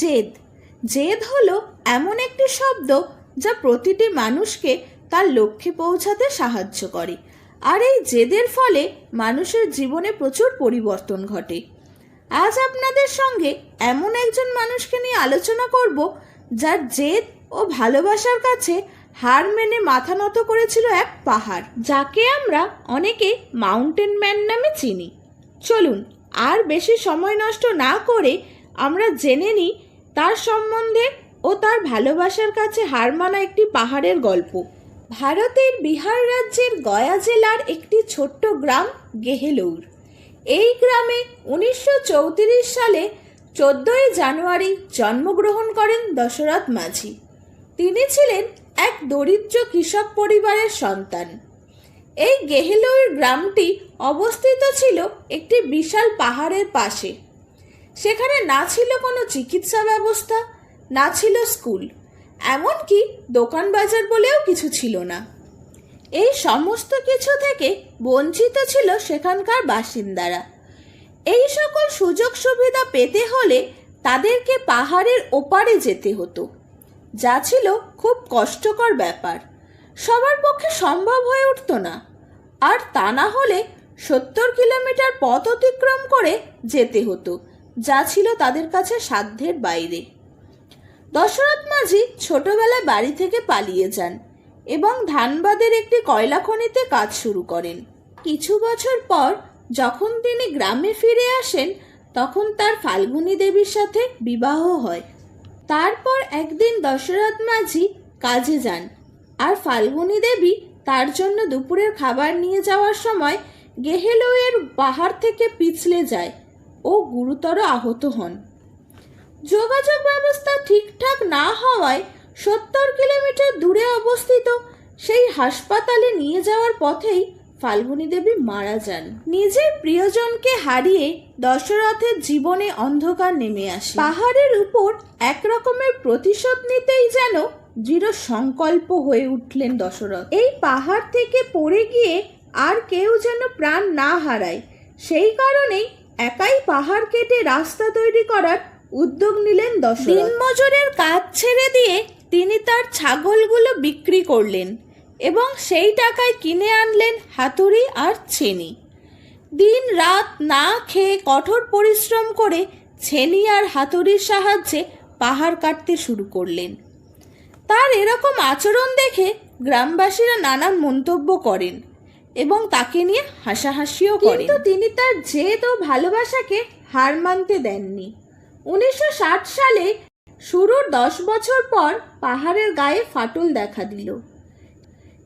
জেদ। জেদ হলো এমন একটি শব্দ যা প্রতিটি মানুষকে তার লক্ষ্যে পৌঁছাতে সাহায্য করে, আর এই জেদের ফলে মানুষের জীবনে প্রচুর পরিবর্তন ঘটে। আজ আপনাদের সঙ্গে এমন একজন মানুষকে নিয়ে আলোচনা করব যার জেদ ও ভালোবাসার কাছে হার মেনে মাথা নত করেছিল এক পাহাড়, যাকে আমরা অনেকে মাউন্টেন ম্যান নামে চিনি। চলুন আর বেশি সময় নষ্ট না করে আমরা জেনে নিই তার সম্বন্ধে ও তার ভালোবাসার কাছে হার মানা একটি পাহাড়ের গল্প। ভারতের বিহার রাজ্যের গয়া জেলার একটি ছোট্ট গ্রাম গেহেলৌর। এই গ্রামে 1934 সালে 14 জানুয়ারি জন্মগ্রহণ করেন দশরথ মাঝি। তিনি ছিলেন এক দরিদ্র কৃষক পরিবারের সন্তান। এই গেহেলৌর গ্রামটি অবস্থিত ছিল একটি বিশাল পাহাড়ের পাশে। সেখানে না ছিল কোনো চিকিৎসা ব্যবস্থা, না ছিল স্কুল, এমনকি দোকান বাজার বলেও কিছু ছিল না। এই সমস্ত কিছু থেকে বঞ্চিত ছিল সেখানকার বাসিন্দারা। এই সকল সুযোগ সুবিধা পেতে হলে তাদেরকে পাহাড়ের ওপারে যেতে হতো, যা ছিল খুব কষ্টকর ব্যাপার। সবার পক্ষে সম্ভব হয়ে উঠত না, আর তা না হলে 70 কিলোমিটার পথ অতিক্রম করে যেতে হতো, যা ছিল তাদের কাছে সাধ্যের বাইরে। দশরথ মাঝি ছোটবেলায় বাড়ি থেকে পালিয়ে যান এবং ধানবাদের একটি কয়লা খনিতে কাজ শুরু করেন। কিছু বছর পর যখন তিনি গ্রামে ফিরে আসেন, তখন তার ফাল্গুনী দেবীর সাথে বিবাহ হয়। তারপর একদিন দশরথ মাঝি কাজে যান, আর ফাল্গুনী দেবী তার জন্য দুপুরের খাবার নিয়ে যাওয়ার সময় গেহেলৌয়ের পাহাড় থেকে পিছলে যায় ও গুরুতর আহত হন। যোগাযোগ ব্যবস্থা ঠিকঠাক না হওয়ায় 70 কিলোমিটার দূরে অবস্থিত সেই হাসপাতালে নিয়ে যাওয়ার পথেই ফাল্গুনী দেবী মারা যান। নিজের প্রিয়জনকে হারিয়ে দশরথের জীবনে অন্ধকার নেমে আসে। পাহাড়ের উপর একরকমের প্রতিশোধ নিতেই যেন দৃঢ় সংকল্প হয়ে উঠলেন দশরথ। এই পাহাড় থেকে পড়ে গিয়ে আর কেউ যেন প্রাণ না হারায়, সেই কারণেই একাই পাহাড় কেটে রাস্তা তৈরি করার উদ্যোগ নিলেন দশরথ। দিনমজুরের কাজ ছেড়ে দিয়ে তিনি তার ছাগলগুলো বিক্রি করলেন এবং সেই টাকায় কিনে আনলেন হাতুড়ি আর ছেনি। দিন রাত না খেয়ে কঠোর পরিশ্রম করে ছেনি আর হাতুড়ির সাহায্যে পাহাড় কাটতে শুরু করলেন। তার এরকম আচরণ দেখে গ্রামবাসীরা নানান মন্তব্য করেন এবং তাকে নিয়ে হাসাহাসিও করেন, কিন্তু তিনি তার জেদ ও ভালোবাসাকে হার মানতে দেননি। 1960 সালে শুরুর 10 বছর পর পাহাড়ের গায়ে ফাটল দেখা দিল।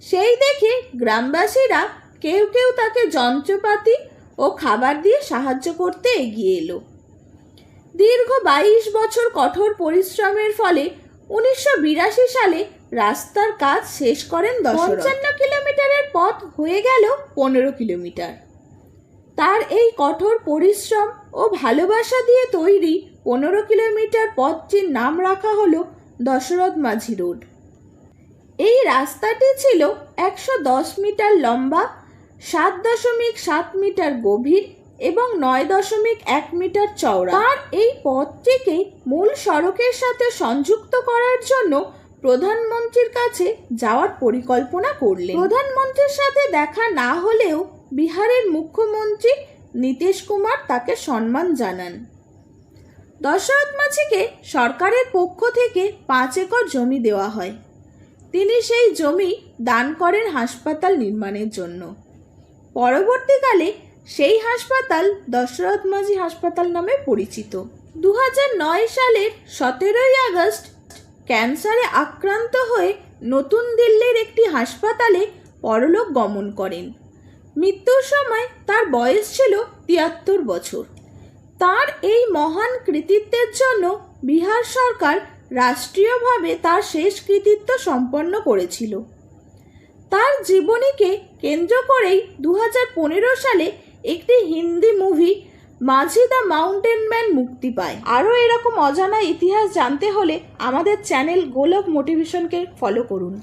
সেই দেখে গ্রামবাসীরা কেউ কেউ তাকে যন্ত্রপাতি ও খাবার দিয়ে সাহায্য করতে এগিয়ে এলো। দীর্ঘ 22 বছর কঠোর পরিশ্রমের ফলে 1982 সালে রাস্তার কাজ শেষ করেন দশরথ। 55 কিলোমিটারের পথ হয়ে গেল 15 কিলোমিটার। তার এই কঠোর পরিশ্রম ও ভালোবাসা দিয়ে তৈরি 15 কিলোমিটার পথটির নাম রাখা হলো দশরথ মাঝি রোড। এই রাস্তাটি ছিল 110 মিটার লম্বা, 7.7 মিটার গভীর এবং 9.1 মিটার চওড়া। তার এই পথটিকে মূল সড়কের সাথে সংযুক্ত করার জন্য প্রধানমন্ত্রীর কাছে যাওয়ার পরিকল্পনা করলেন। প্রধানমন্ত্রীর সাথে দেখা না হলেও বিহারের মুখ্যমন্ত্রী নীতিশ কুমার তাকে সম্মান জানান। দশরথ মাঝিকে সরকারের পক্ষ থেকে 5 একর জমি দেওয়া হয়। তিনি সেই জমি দান করেন হাসপাতাল নির্মাণের জন্য। পরবর্তীকালে সেই হাসপাতাল দশরথ মাঝি হাসপাতাল নামে পরিচিত। 2009 সালের 17 আগস্ট ক্যান্সারে আক্রান্ত হয়ে নতুন দিল্লির একটি হাসপাতালে পরলোক গমন করেন। মৃত্যুর সময় তার বয়স ছিল 73 বছর। তার এই মহান কৃতিত্বের জন্য বিহার সরকার রাষ্ট্রীয়ভাবে তার শেষ কৃতিত্ব সম্পন্ন করেছিল। তার জীবনীকে কেন্দ্র করেই 2015 সালে একটি Hindi movie Majhi the mountain man মুক্তি পায়। আরও এরকম অজানা ইতিহাস জানতে হলে আমাদের চ্যানেল গোলক মোটিভেশনকে ফলো করুন।